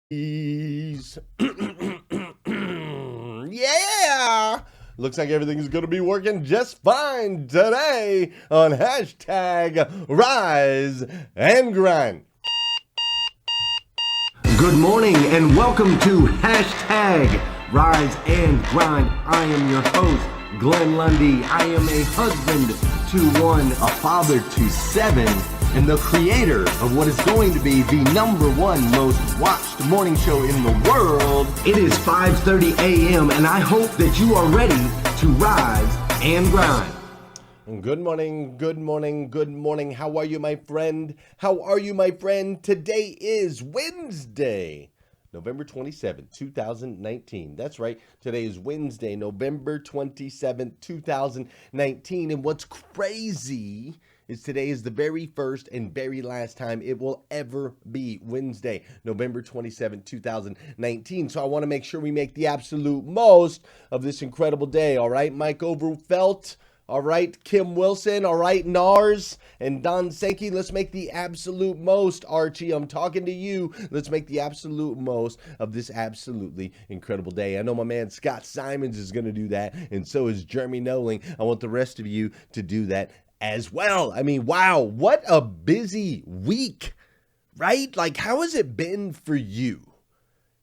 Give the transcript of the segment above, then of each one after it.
Peace. Yeah! Looks like everything's going to be working just fine today on hashtag Rise and Grind. Good morning and welcome to hashtag Rise and Grind. I am your host, Glenn Lundy. I am a husband to one, a father to seven, and the creator of what is going to be the #1 most watched morning show in the world. It is 5:30 a.m. and I hope that you are ready to rise and grind. Good morning, good morning, good morning. How are you, my friend? How are you, my friend? Today is Wednesday, November 27th, 2019. That's right. Today is Wednesday, November 27th, 2019. And what's crazy is today is the very first and very last time it will ever be Wednesday, November 27th, 2019. So I want to make sure we make the absolute most of this incredible day. All right, Mike Overfelt. All right, Kim Wilson. All right, Nars and Don Sankey. Let's make the absolute most, Archie. I'm talking to you. Let's make the absolute most of this absolutely incredible day. I know my man Scott Simons is going to do that, and so is Jeremy Noling. I want the rest of you to do that as well. I mean, wow, what a busy week, right? Like, how has it been for you?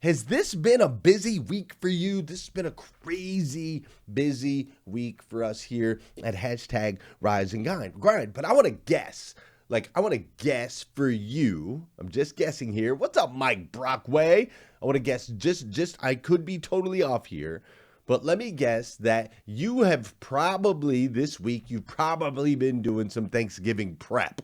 Has this been a busy week for you? This has been a crazy busy week for us here at hashtag Rise and Grind. But I want to guess. I want to guess for you. I'm just guessing here. What's up, Mike Brockway? I want to guess I could be totally off here. But let me guess that you have probably this week, you've probably been doing some Thanksgiving prep,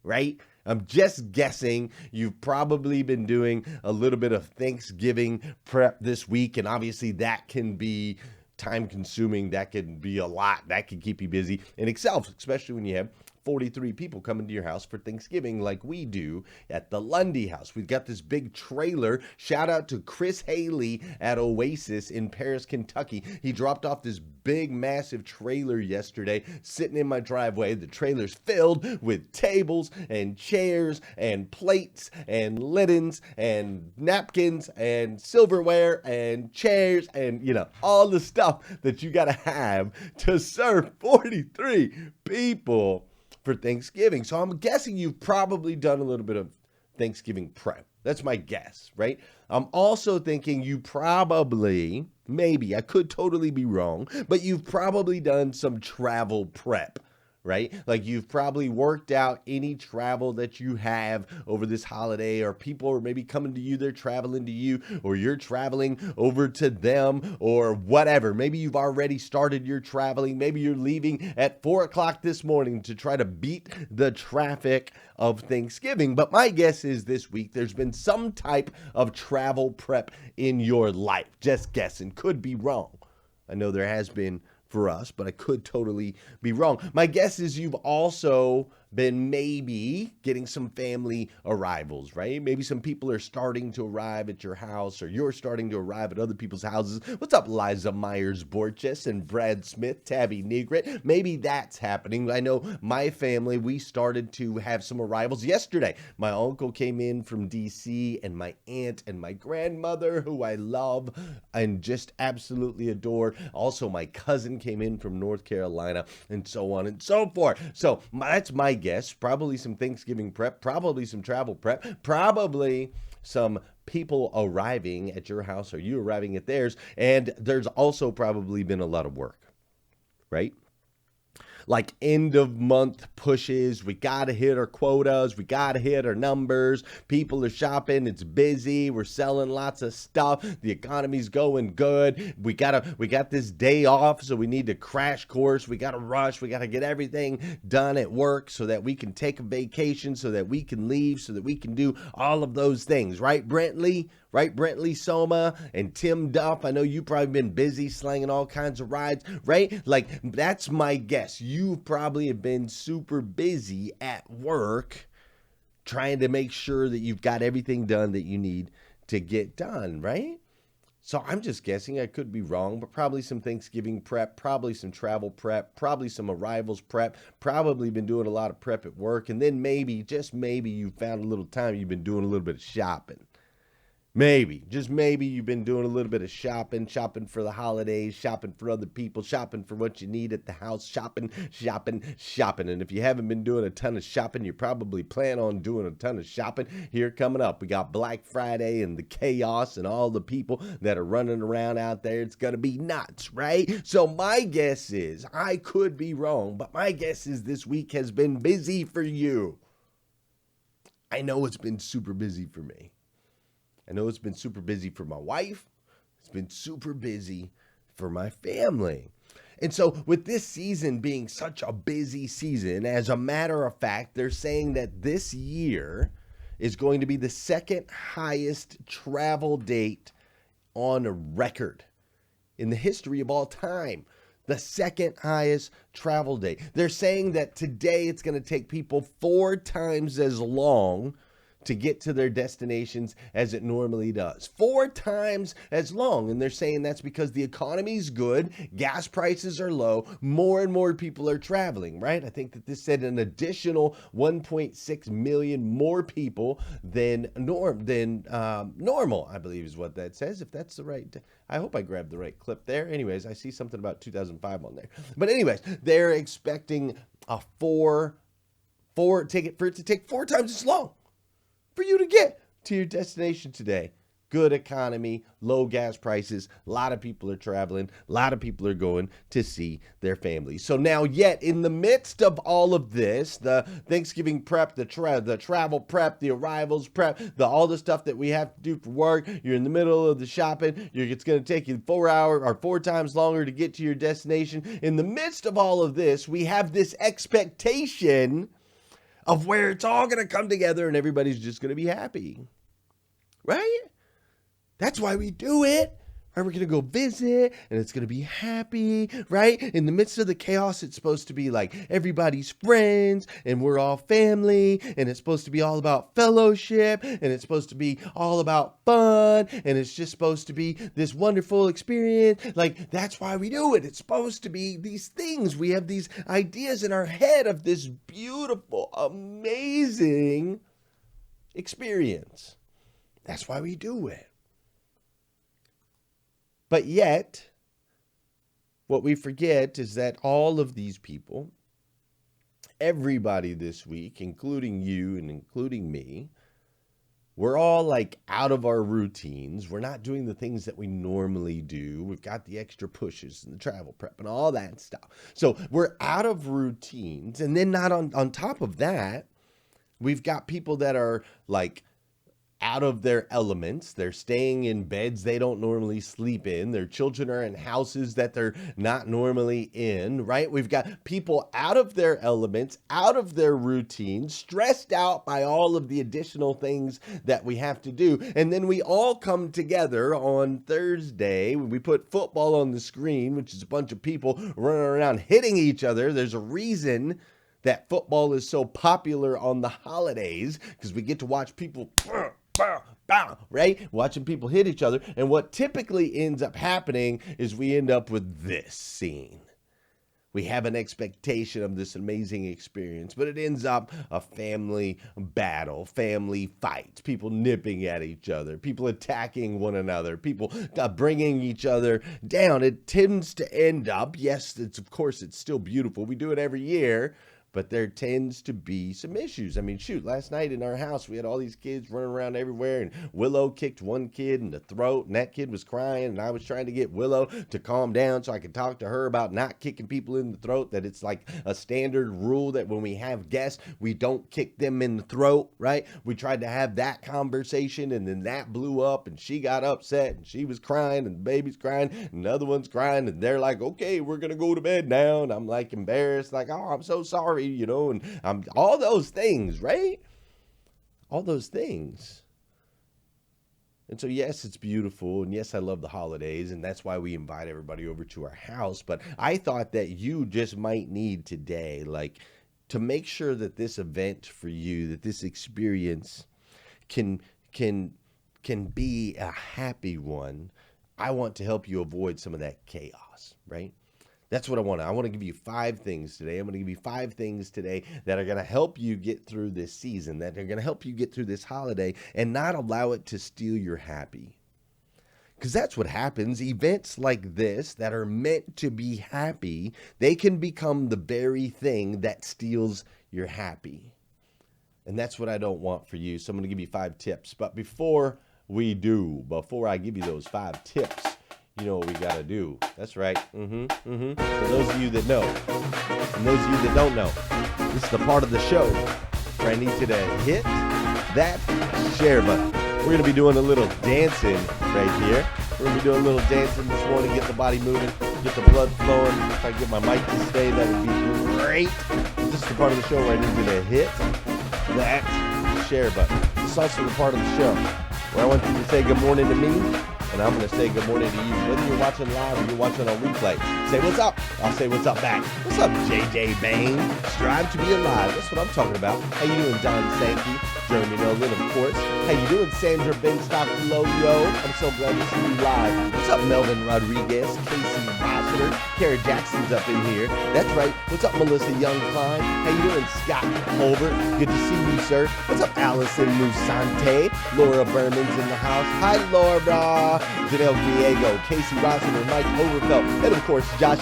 right? I'm just guessing you've probably been doing a little bit of Thanksgiving prep this week. And obviously that can be time consuming. That can be a lot. That can keep you busy in itself, especially when you have 43 people coming to your house for Thanksgiving like we do at the Lundy House. We've got this big trailer. Shout out to Chris Haley at Oasis in Paris, Kentucky. He dropped off this big, massive trailer yesterday sitting in my driveway. The trailer's filled with tables and chairs and plates and linens and napkins and silverware and chairs and, all the stuff that you got to have to serve 43 people for Thanksgiving. So I'm guessing you've probably done a little bit of Thanksgiving prep. That's my guess, right? I'm also thinking you probably, maybe, I could totally be wrong, but you've probably done some travel prep, right? Like you've probably worked out any travel that you have over this holiday, or people are maybe coming to you, they're traveling to you, or you're traveling over to them, or whatever. Maybe you've already started your traveling. Maybe you're leaving at 4 o'clock this morning to try to beat the traffic of Thanksgiving. But my guess is this week there's been some type of travel prep in your life. Just guessing. Could be wrong. I know there has been for us, but I could totally be wrong. My guess is you've also been maybe getting some family arrivals, right? Maybe some people are starting to arrive at your house, or you're starting to arrive at other people's houses. What's up, Liza Myers-Borges and Brad Smith, Tabby Negret? Maybe that's happening. I know my family, we started to have some arrivals yesterday. My uncle came in from DC, and my aunt and my grandmother, who I love and just absolutely adore. Also, my cousin came in from North Carolina, and so on and so forth. So that's my guess. Probably some Thanksgiving prep, probably some travel prep, probably some people arriving at your house or you arriving at theirs. And there's also probably been a lot of work, right? Like end of month pushes. We got to hit our quotas. We got to hit our numbers. People are shopping. It's busy. We're selling lots of stuff. The economy's going good. We got this day off, so we need to crash course. We got to rush. We got to get everything done at work so that we can take a vacation, so that we can leave, so that we can do all of those things. Right, Brentley? Right, Brentley Soma and Tim Duff. I know you've probably been busy slanging all kinds of rides, right? Like, that's my guess. You probably have been super busy at work trying to make sure that you've got everything done that you need to get done, right? So I'm just guessing, I could be wrong, but probably some Thanksgiving prep, probably some travel prep, probably some arrivals prep, probably been doing a lot of prep at work. And then maybe, just maybe, you found a little time, you've been doing a little bit of shopping. Maybe, just maybe you've been doing a little bit of shopping for the holidays, shopping for other people, shopping for what you need at the house, shopping. And if you haven't been doing a ton of shopping, you probably plan on doing a ton of shopping here coming up. We got Black Friday and the chaos and all the people that are running around out there. It's going to be nuts, right? So my guess is, I could be wrong, but my guess is this week has been busy for you. I know it's been super busy for me. I know it's been super busy for my wife. It's been super busy for my family. And so with this season being such a busy season, as a matter of fact, they're saying that this year is going to be the second highest travel date on record in the history of all time. The second highest travel date. They're saying that today it's going to take people 4 times as long to get to their destinations as it normally does. 4 times as long. And they're saying that's because the economy's good, gas prices are low, more and more people are traveling, right? I think that this said an additional 1.6 million more people than normal, I believe is what that says. If that's the right, I hope I grabbed the right clip there. Anyways, I see something about 2005 on there. But anyways, they're expecting a for it to take 4 times as long for you to get to your destination today. Good economy, low gas prices, a lot of people are traveling, a lot of people are going to see their families. So now, yet in the midst of all of this, the Thanksgiving prep, the travel prep, the arrivals prep, all the stuff that we have to do for work, you're in the middle of the shopping, it's going to take you 4 times longer to get to your destination. In the midst of all of this, we have this expectation of where it's all going to come together and everybody's just going to be happy, right? That's why we do it. Right? We're going to go visit and it's going to be happy, right? In the midst of the chaos, it's supposed to be like everybody's friends and we're all family and it's supposed to be all about fellowship and it's supposed to be all about fun and it's just supposed to be this wonderful experience. Like, that's why we do it. It's supposed to be these things. We have these ideas in our head of this beautiful, amazing experience. That's why we do it. But yet, what we forget is that all of these people, everybody this week, including you and including me, we're all like out of our routines. We're not doing the things that we normally do. We've got the extra pushes and the travel prep and all that stuff. So we're out of routines. And then not on top of that, we've got people that are like out of their elements. They're staying in beds they don't normally sleep in. Their children are in houses that they're not normally in, right? We've got people out of their elements, out of their routine, stressed out by all of the additional things that we have to do. And then we all come together on Thursday. We put football on the screen, which is a bunch of people running around hitting each other. There's a reason that football is so popular on the holidays, because we get to watch people right? Watching people hit each other. And what typically ends up happening is we end up with this scene. We have an expectation of this amazing experience, but it ends up a family battle, family fights, people nipping at each other, people attacking one another, people bringing each other down. It tends to end up, yes, of course, it's still beautiful. We do it every year. But there tends to be some issues. I mean, shoot, last night in our house, we had all these kids running around everywhere, and Willow kicked one kid in the throat, and that kid was crying, and I was trying to get Willow to calm down so I could talk to her about not kicking people in the throat, that it's like a standard rule that when we have guests, we don't kick them in the throat, right? We tried to have that conversation, and then that blew up, and she got upset, and she was crying, and the baby's crying, and the other one's crying, and they're like, okay, we're going to go to bed now, and I'm like embarrassed, like, oh, I'm so sorry. And all those things, right? All those things. And so, yes, it's beautiful. And yes, I love the holidays. And that's why we invite everybody over to our house. But I thought that you just might need today, like, to make sure that this event for you, that this experience can be a happy one. I want to help you avoid some of that chaos, right? That's what I want. I want to give you 5 things today. I'm going to give you 5 things today that are going to help you get through this season, that are going to help you get through this holiday and not allow it to steal your happy. Because that's what happens. Events like this that are meant to be happy, they can become the very thing that steals your happy. And that's what I don't want for you. So I'm going to give you 5 tips. But before I give you those 5 tips, you know what we got to do. That's right. For those of you that know, and those of you that don't know, this is the part of the show where I need you to hit that share button. We're going to be doing a little dancing right here. We're going to be doing a little dancing this morning, get the body moving, get the blood flowing. If I can get my mic to stay, that would be great. This is the part of the show where I need you to hit that share button. This is also the part of the show where I want you to say good morning to me, and I'm going to say good morning to you. Whether you're watching live or you're watching on replay, say what's up. I'll say what's up back. What's up, JJ Bain? Strive to be alive. That's what I'm talking about. How you doing, Don Sankey? Jeremy Nolan, of course. How you doing, Sandra Benstock Loyo? I'm so glad to see you live. What's up, Melvin Rodriguez? Casey Rossiter? Kara Jackson's up in here. That's right. What's up, Melissa Young-Klein? How you doing, Scott Holbert? Good to see you, sir. What's up, Allison Musante? Laura Berman's in the house. Hi, Laura. Janelle Griego, Casey Rossiter, Mike Overfelt, and of course, Josh.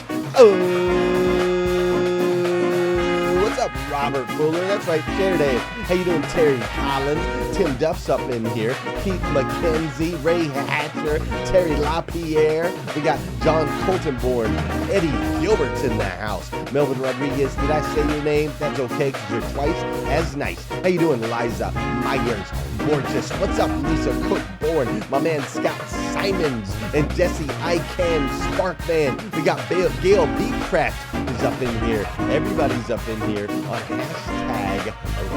What's up, Robert Fuller? That's right, Sheridan. How you doing, Terry Collins? Tim Duff's up in here. Keith McKenzie, Ray Hatcher, Terry LaPierre. We got John Coltonborn, Eddie Gilbert's in the house. Melvin Rodriguez, did I say your name? That's okay, because you're twice as nice. How you doing, Liza Myers? Gorgeous. What's up, Lisa Cook-Born? My man Scott Simons and Jesse Ican Sparkman. We got Gail Beatcraft is up in here. Everybody's up in here on hashtag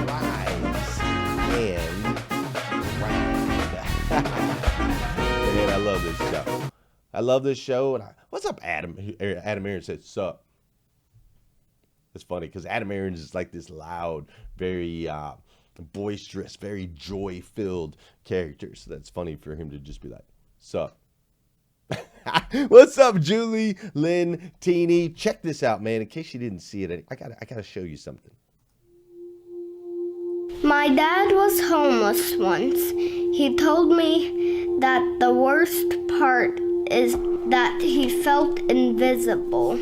Rise and Grind. Man, I love this show. I love this show. And what's up, Adam? Adam Aaron said, sup. It's funny because Adam Aaron is like this loud, very boisterous, very joy-filled character. So that's funny for him to just be like, sup. What's up, Julie, Lynn, Teeny? Check this out, man. In case you didn't see it, I gotta show you something. My dad was homeless once. He told me that the worst part is that he felt invisible.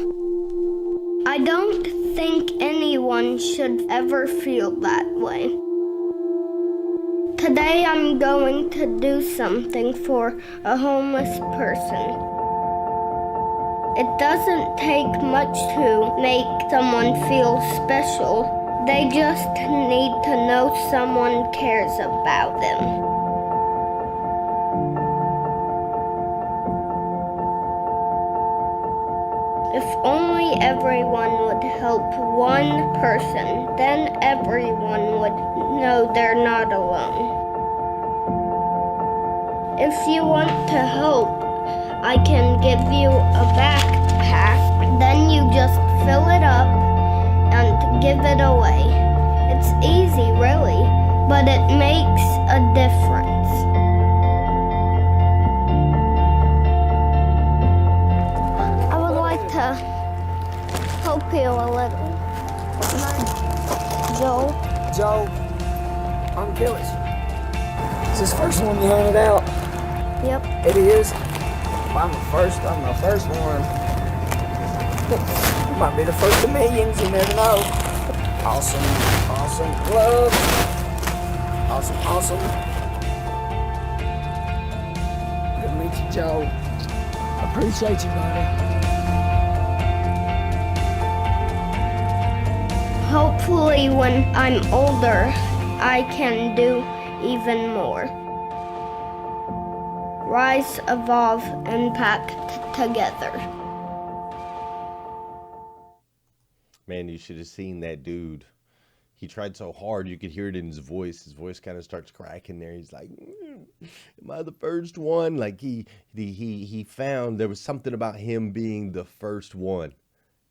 I don't think anyone should ever feel that way. Today I'm going to do something for a homeless person. It doesn't take much to make someone feel special. They just need to know someone cares about them. If only everyone would help one person, then everyone would know they're not alone. If you want to help, I can give you a backpack. Then you just fill it up and give it away. It's easy, really, but it makes a difference. I would like to help you a little. What's your name? Joe. Joe, I'm Gillis. Is this first one you handed out? Yep. It is. I'm the first one. Might be the first of millions, you never know. Awesome glove. Awesome. Good to meet you, Joe. I appreciate you, buddy. Hopefully when I'm older, I can do even more. Rise, evolve, impact together. Man, you should have seen that dude. He tried so hard, you could hear it in his voice. His voice kind of starts cracking there. He's like, am I the first one? Like he found there was something about him being the first one,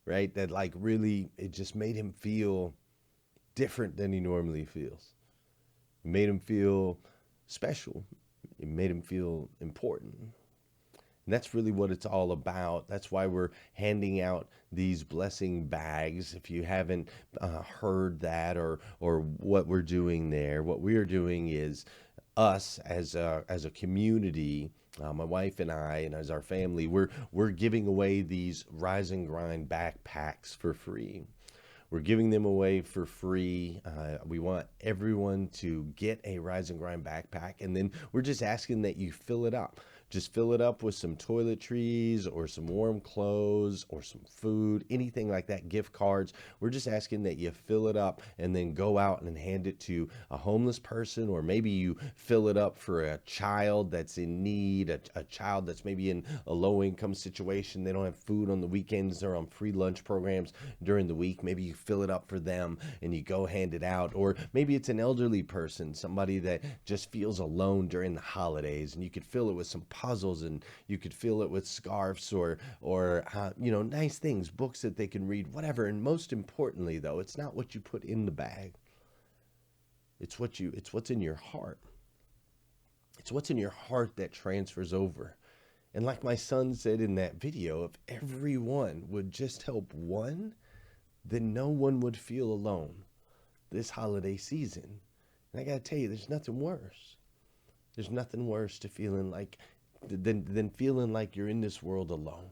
right? That like really, it just made him feel different than he normally feels. It made him feel special. It made him feel important. And that's really what it's all about. That's why we're handing out these blessing bags. If you haven't heard that or what we're doing there, what we are doing is us as a community, my wife and I, and as our family, we're giving away these Rise and Grind backpacks for free. We're giving them away for free. We want everyone to get a Rise and Grind backpack, and then we're just asking that you fill it up. Just fill it up with some toiletries or some warm clothes or some food, anything like that, gift cards. We're just asking that you fill it up and then go out and hand it to a homeless person, or maybe you fill it up for a child that's in need, a child that's maybe in a low-income situation. They don't have food on the weekends. They're on free lunch programs during the week. Maybe you fill it up for them and you go hand it out. Or maybe it's an elderly person, somebody that just feels alone during the holidays, and you could fill it with some puzzles, and you could fill it with scarves or nice things, books that they can read, whatever. And most importantly, though, it's not what you put in the bag. It's what's in your heart. It's what's in your heart that transfers over. And like my son said in that video, if everyone would just help one, then no one would feel alone this holiday season. And I got to tell you, there's nothing worse. There's nothing worse to feeling like than feeling like you're in this world alone,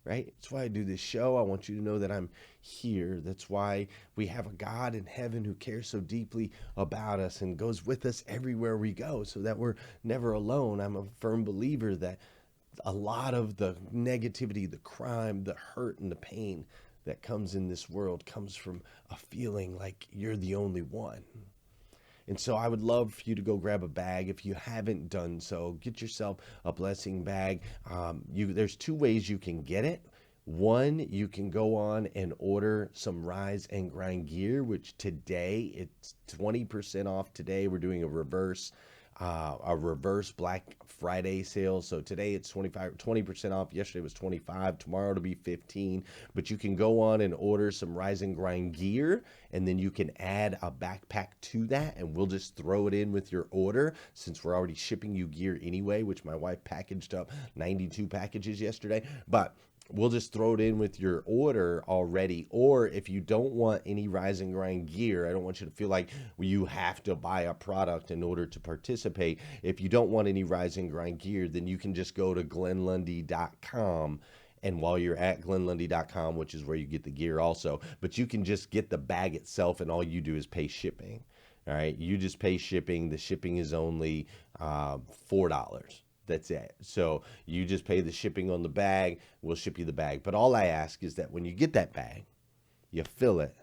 right? That's why I do this show. I want you to know that I'm here. That's why we have a God in heaven who cares so deeply about us and goes with us everywhere we go, so that we're never alone. I'm a firm believer that a lot of the negativity, the crime, the hurt, and the pain that comes in this world comes from a feeling like you're the only one. And so I would love for you to go grab a bag. If you haven't done so, get yourself a blessing bag. There's two ways you can get it. One, you can go on and order some Rise and Grind gear, which today it's 20% off. Today we're doing a reverse Black Friday sale. So today it's 20% off. Yesterday was 25. Tomorrow it'll be 15. But you can go on and order some Rise and Grind gear, and then you can add a backpack to that, and we'll just throw it in with your order, since we're already shipping you gear anyway, which my wife packaged up 92 packages yesterday. But we'll just throw it in with your order already. Or if you don't want any Rise and Grind gear, I don't want you to feel like you have to buy a product in order to participate. If you don't want any Rise and Grind gear, then you can just go to GlennLundy.com. And while you're at GlennLundy.com, which is where you get the gear also, but you can just get the bag itself, and all you do is pay shipping. All right, you just pay shipping. The shipping is only $4. That's it. So you just pay the shipping on the bag. We'll ship you the bag. But all I ask is that when you get that bag, you fill it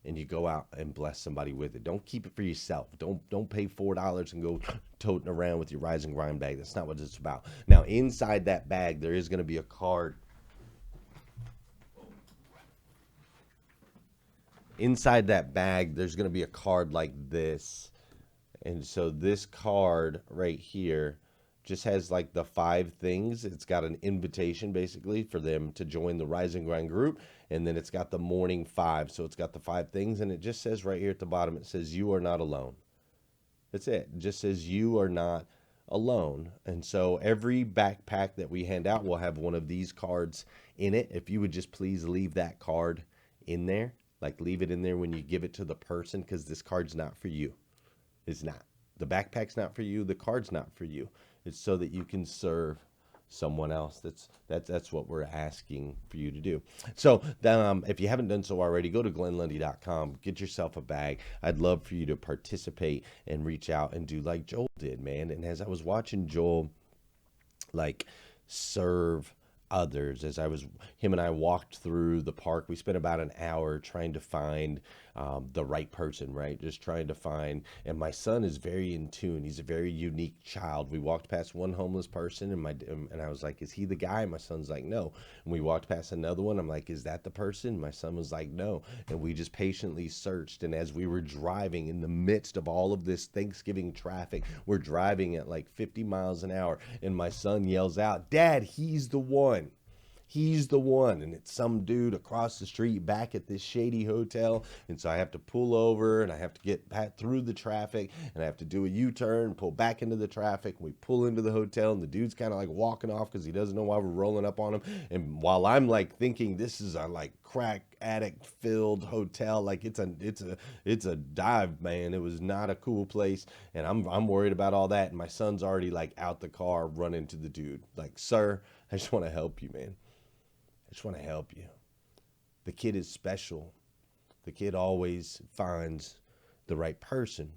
and you go out and bless somebody with it. Don't keep it for yourself. Don't pay $4 and go toting around with your Rise and Grind bag. That's not what it's about. Now, inside that bag, there is going to be a card. Inside that bag, there's going to be a card like this. And so this card right here just has like the 5 things. It's got an invitation basically for them to join the Rise and Grind group. And then it's got the morning 5. So it's got the 5 things, and it just says right here at the bottom, it says, "You are not alone." That's it. It just says, "You are not alone." And so every backpack that we hand out will have one of these cards in it. If you would just please leave that card in there, like leave it in there when you give it to the person, because this card's not for you. It's not. The backpack's not for you. The card's not for you. It's so that you can serve someone else. That's what we're asking for you to do. So if you haven't done so already, go to GlennLundy.com, get yourself a bag. I'd love for you to participate and reach out and do like Joel did, man. And as I was watching Joel like serve others, as him and I walked through the park, we spent about an hour trying to find the right person, right? Just trying to find, and my son is very in tune. He's a very unique child. We walked past one homeless person, and I was like, "Is he the guy?" My son's like, "No." And we walked past another one. I'm like, "Is that the person?" My son was like, "No." And we just patiently searched. And as we were driving in the midst of all of this Thanksgiving traffic, we're driving at like 50 miles an hour, and my son yells out, "Dad, he's the one. He's the one, and it's some dude across the street back at this shady hotel. And so I have to pull over, and I have to get back through the traffic, and I have to do a U-turn, pull back into the traffic. We pull into the hotel, and the dude's kind of like walking off because he doesn't know why we're rolling up on him. And while I'm like thinking this is a like crack addict filled hotel, like it's a dive, man. It was not a cool place, and I'm worried about all that. And my son's already like out the car running to the dude, like, sir, I just want to help you, man. I just want to help you. The kid is special. The kid always finds the right person.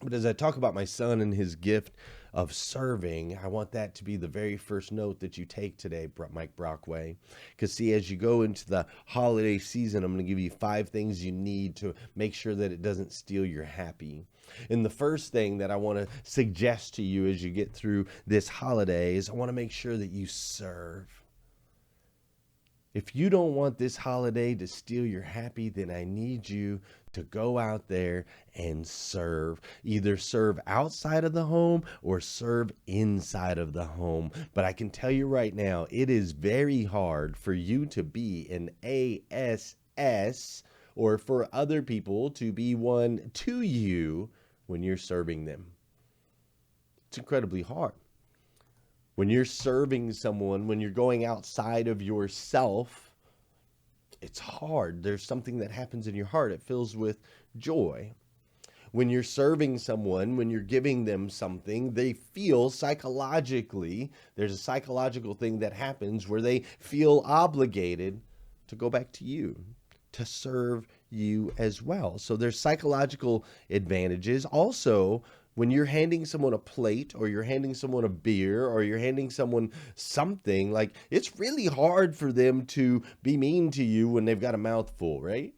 But as I talk about my son and his gift of serving, I want that to be the very first note that you take today, Mike Brockway. Because see, as you go into the holiday season, I'm going to give you 5 things you need to make sure that it doesn't steal your happy. And the first thing that I want to suggest to you as you get through this holiday is I want to make sure that you serve. If you don't want this holiday to steal your happy, then I need you to go out there and serve. Either serve outside of the home or serve inside of the home. But I can tell you right now, it is very hard for you to be an ASS or for other people to be one to you when you're serving them. It's incredibly hard. When you're serving someone, when you're going outside of yourself, it's hard. There's something that happens in your heart. It fills with joy. When you're serving someone, when you're giving them something, they feel psychologically, there's a psychological thing that happens where they feel obligated to go back to you, to serve you as well. So there's psychological advantages. Also, when you're handing someone a plate or you're handing someone a beer or you're handing someone something, like it's really hard for them to be mean to you when they've got a mouthful, right?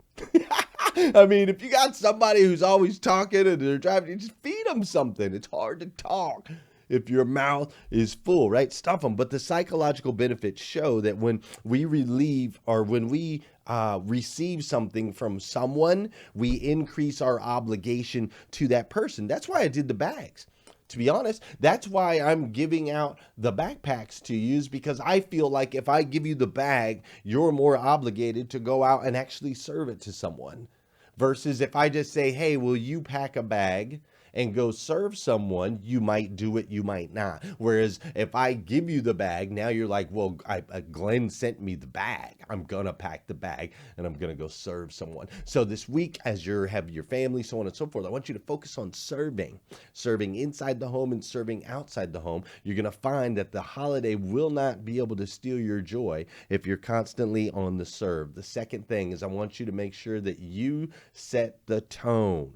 I mean, if you got somebody who's always talking and they're driving, you just feed them something. It's hard to talk if your mouth is full, right? Stuff them. But the psychological benefits show that when we relieve or when we receive something from someone, we increase our obligation to that person. That's why I did the bags. To be honest, that's why I'm giving out the backpacks to you, is because I feel like if I give you the bag, you're more obligated to go out and actually serve it to someone. Versus if I just say, hey, will you pack a bag and go serve someone, you might do it, you might not. Whereas if I give you the bag, now you're like, well, Glenn sent me the bag. I'm going to pack the bag and I'm going to go serve someone. So this week, as you have your family, so on and so forth, I want you to focus on serving inside the home and serving outside the home. You're going to find that the holiday will not be able to steal your joy if you're constantly on the serve. The second thing is I want you to make sure that you set the tone.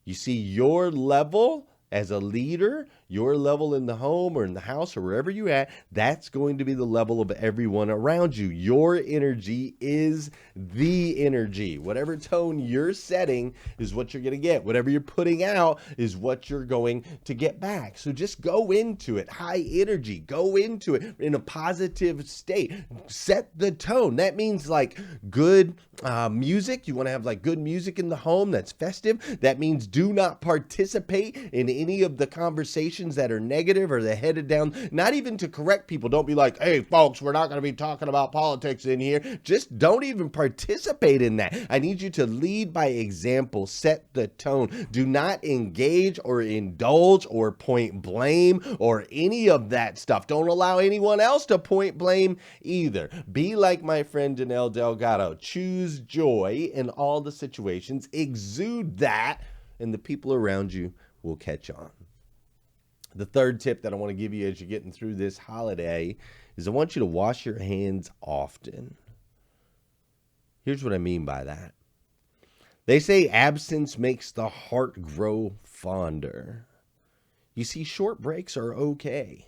You see, your level as a leader, your level in the home or in the house or wherever you're at, that's going to be the level of everyone around you. Your energy is the energy. Whatever tone you're setting is what you're going to get. Whatever you're putting out is what you're going to get back. So just go into it. High energy. Go into it in a positive state. Set the tone. That means like good music. You want to have like good music in the home that's festive. That means do not participate in any of the conversations that are negative or they're headed down, not even to correct people. Don't be like, hey folks, we're not going to be talking about politics in here. Just don't even participate in that. I need you to lead by example, set the tone. Do not engage or indulge or point blame or any of that stuff. Don't allow anyone else to point blame either. Be like my friend Danelle Delgado. Choose joy in all the situations. Exude that, and the people around you will catch on. The third tip that I want to give you as you're getting through this holiday is I want you to wash your hands often. Here's what I mean by that. They say absence makes the heart grow fonder. You see, short breaks are okay.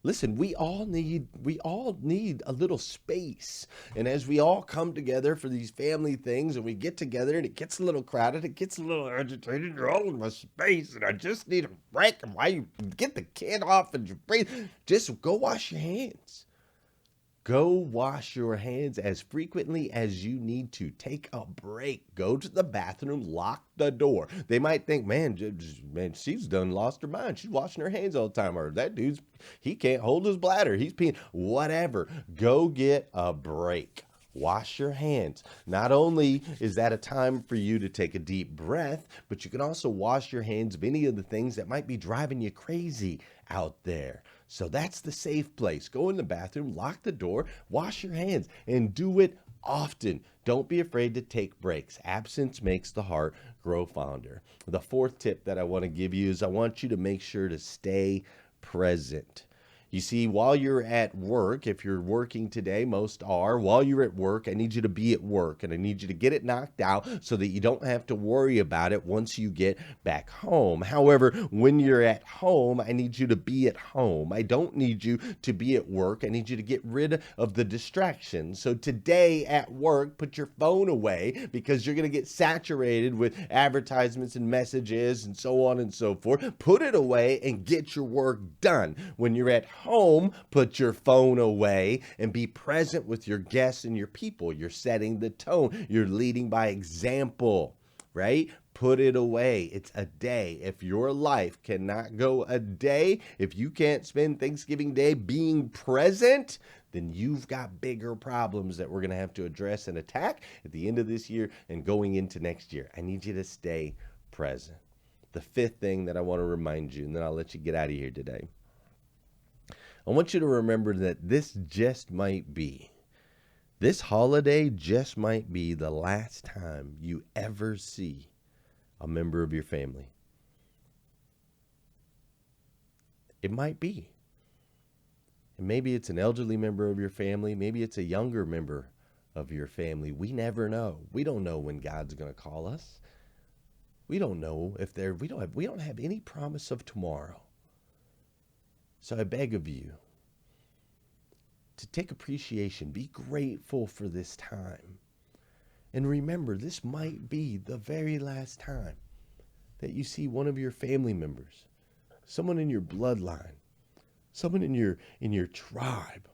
Listen, we all need a little space. And as we all come together for these family things and we get together and it gets a little crowded, it gets a little agitated, you're all in my space and I just need a break. And while you get the kid off and you breathe, just go wash your hands. Go wash your hands as frequently as you need to. Take a break. Go to the bathroom. Lock the door. They might think, man, she's done lost her mind. She's washing her hands all the time. Or that dude's, he can't hold his bladder. He's peeing. Whatever. Go get a break. Wash your hands. Not only is that a time for you to take a deep breath, but you can also wash your hands of any of the things that might be driving you crazy out there. So that's the safe place. Go in the bathroom, lock the door, wash your hands, and do it often. Don't be afraid to take breaks. Absence makes the heart grow fonder. The fourth tip that I want to give you is I want you to make sure to stay present. You see, while you're at work, if you're working today, most are, while you're at work, I need you to be at work, and I need you to get it knocked out so that you don't have to worry about it once you get back home. However, when you're at home, I need you to be at home. I don't need you to be at work. I need you to get rid of the distractions. So today at work, put your phone away because you're going to get saturated with advertisements and messages and so on and so forth. Put it away and get your work done. When you're at home, put your phone away and be present with your guests and your people. You're setting the tone. You're leading by example, right? Put it away. It's a day. If your life cannot go a day, if you can't spend Thanksgiving Day being present, then you've got bigger problems that we're going to have to address and attack at the end of this year and going into next year. I need you to stay present. The fifth thing that I want to remind you, and then I'll let you get out of here today. I want you to remember that this holiday just might be the last time you ever see a member of your family. It might be. And maybe it's an elderly member of your family. Maybe it's a younger member of your family. We never know. We don't know when God's going to call us. We don't know if we don't have any promise of tomorrow. So I beg of you to take appreciation, be grateful for this time. And remember, this might be the very last time that you see one of your family members, someone in your bloodline, someone in your tribe.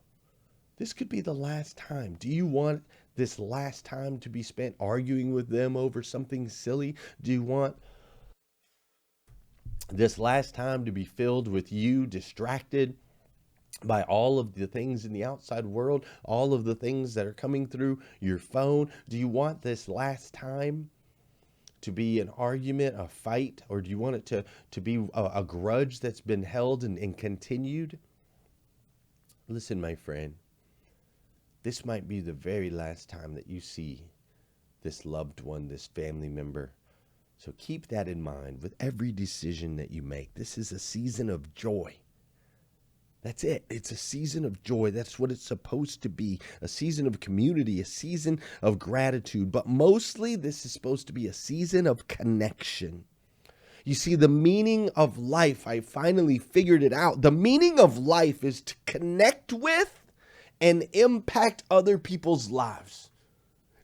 This could be the last time. Do you want this last time to be spent arguing with them over something silly? Do you want this last time to be filled with you distracted by all of the things in the outside world, all of the things that are coming through your phone? Do you want this last time to be an argument, a fight, or do you want it to be a grudge that's been held and continued? Listen, my friend, this might be the very last time that you see this loved one, this family member. So keep that in mind with every decision that you make. This is a season of joy. That's it. It's a season of joy. That's what it's supposed to be. A season of community, a season of gratitude. But mostly this is supposed to be a season of connection. You see, the meaning of life, I finally figured it out. The meaning of life is to connect with and impact other people's lives.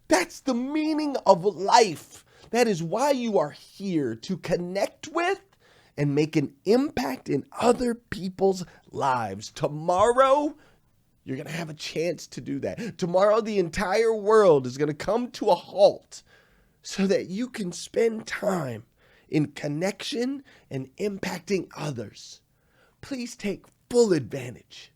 That's the meaning of life. That is why you are here, to connect with and make an impact in other people's lives. Tomorrow, you're going to have a chance to do that. Tomorrow, the entire world is going to come to a halt so that you can spend time in connection and impacting others. Please take full advantage.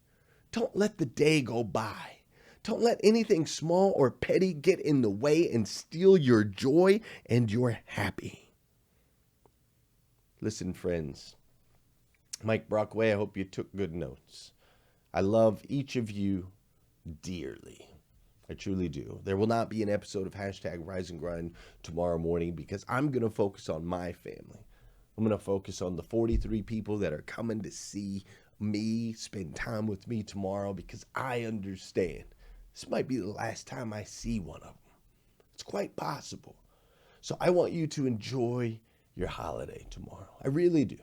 Don't let the day go by. Don't let anything small or petty get in the way and steal your joy and your happy. Listen, friends, Mike Brockway, I hope you took good notes. I love each of you dearly. I truly do. There will not be an episode of #Rise and Grind tomorrow morning because I'm going to focus on my family. I'm going to focus on the 43 people that are coming to see me, spend time with me tomorrow, because I understand this might be the last time I see one of them. It's quite possible. So I want you to enjoy your holiday tomorrow. I really do.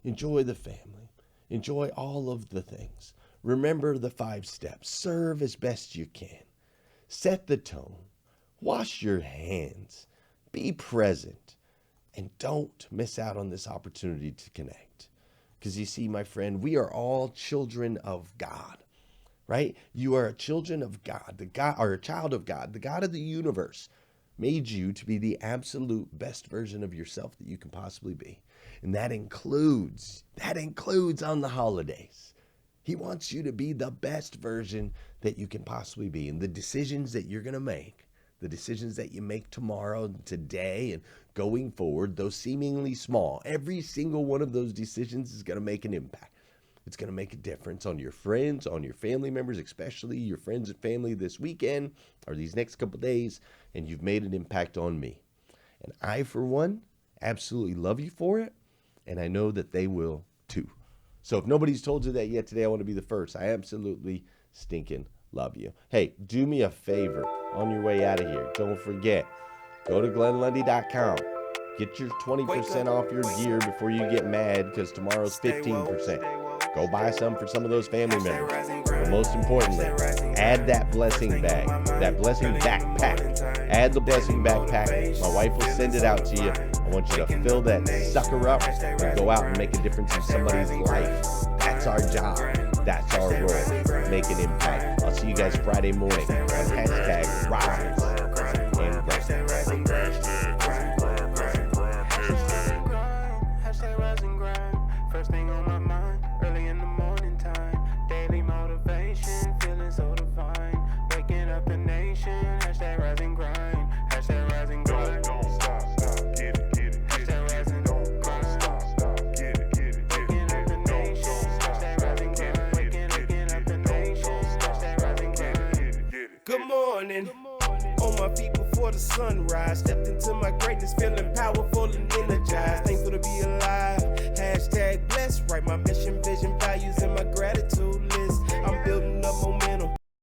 Enjoy the family. Enjoy all of the things. Remember the 5 steps. Serve as best you can. Set the tone. Wash your hands. Be present. And don't miss out on this opportunity to connect. Because you see, my friend, we are all children of God. right? You are a children of God, the God, or a child of God. The God of the universe made you to be the absolute best version of yourself that you can possibly be. And that includes on the holidays. He wants you to be the best version that you can possibly be. And the decisions that you're going to make, the decisions that you make tomorrow, today, and going forward, those seemingly small, every single one of those decisions is going to make an impact. It's going to make a difference on your friends, on your family members, especially your friends and family this weekend or these next couple days, and you've made an impact on me. And I, for one, absolutely love you for it, and I know that they will too. So if nobody's told you that yet today, I want to be the first. I absolutely stinking love you. Hey, do me a favor on your way out of here. Don't forget, go to GlennLundy.com. Get your 20% off your gear before you get mad because tomorrow's 15%. Go buy some for some of those family members. But most importantly, add that blessing bag, that blessing backpack. Add the blessing backpack. My wife will send it out to you. I want you to fill that sucker up and go out and make a difference in somebody's life. That's our job. That's our role. Make an impact. I'll see you guys Friday morning on hashtag Rise and Grind. Hashtag Rise and Grind. First thing on my mind, early in the morning time. Daily motivation, feeling so divine. Waking up the nation, hashtag Rise and Grind. Hashtag Rise and Grind. Don't stop, get it, get it. Hashtag Rise and Grind. Stop, get it, get it. Waking up the nation, hashtag Rise and Grind. Waking up the nation, hashtag Rise and Grind. Good morning. On my feet before the sunrise. Stepped into my greatness, feeling powerful and energized. Thankful to be alive. Hashtag blessed, write my mission